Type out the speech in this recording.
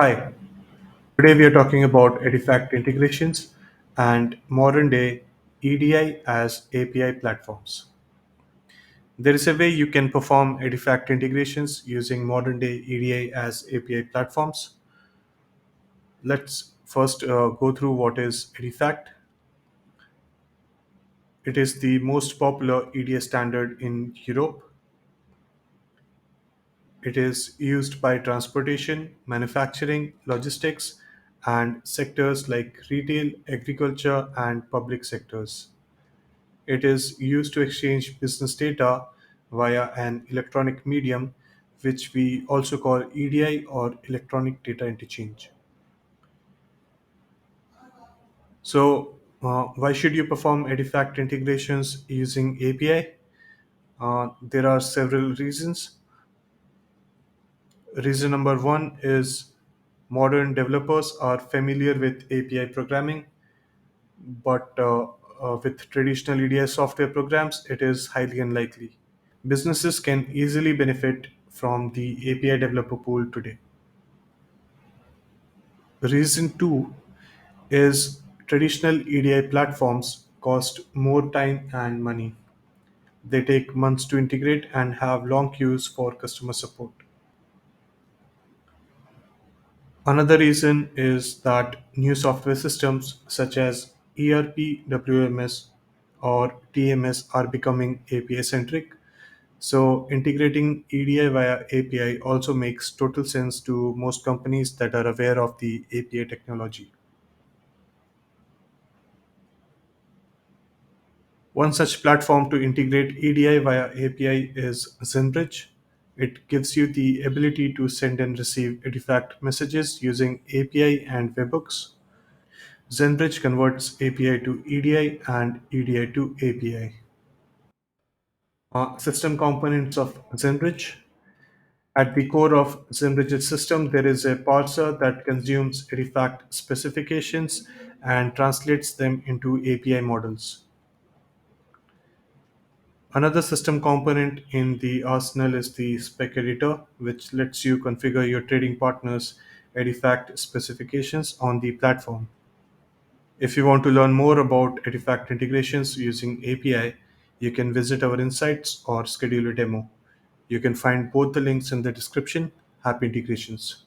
Hi, today we are talking about EDIFACT integrations and modern day EDI as API platforms. There is a way you can perform EDIFACT integrations using modern day EDI as API platforms. Let's first go through what is EDIFACT. It is the most popular EDI standard in Europe. It is used by transportation, manufacturing, logistics, and sectors like retail, agriculture, and public sectors. It is used to exchange business data via an electronic medium, which we also call EDI or electronic data interchange. So, why should you perform EDIFACT integrations using API? There are several reasons. Reason number one is modern developers are familiar with API programming, but with traditional EDI software programs, it is highly unlikely. Businesses can easily benefit from the API developer pool today. Reason two is traditional EDI platforms cost more time and money. They take months to integrate and have long queues for customer support. Another reason is that new software systems such as ERP, WMS, or TMS are becoming API centric. So, integrating EDI via API also makes total sense to most companies that are aware of the API technology. One such platform to integrate EDI via API is Zenbridge. It gives you the ability to send and receive EDIFACT messages using API and webhooks. Zenbridge converts API to EDI and EDI to API. System components of Zenbridge. At the core of Zenbridge's system, there is a parser that consumes EDIFACT specifications and translates them into API models. Another system component in the arsenal is the spec editor, which lets you configure your trading partners' EDIFACT specifications on the platform. If you want to learn more about EDIFACT integrations using API, you can visit our insights or schedule a demo. You can find both the links in the description. Happy integrations.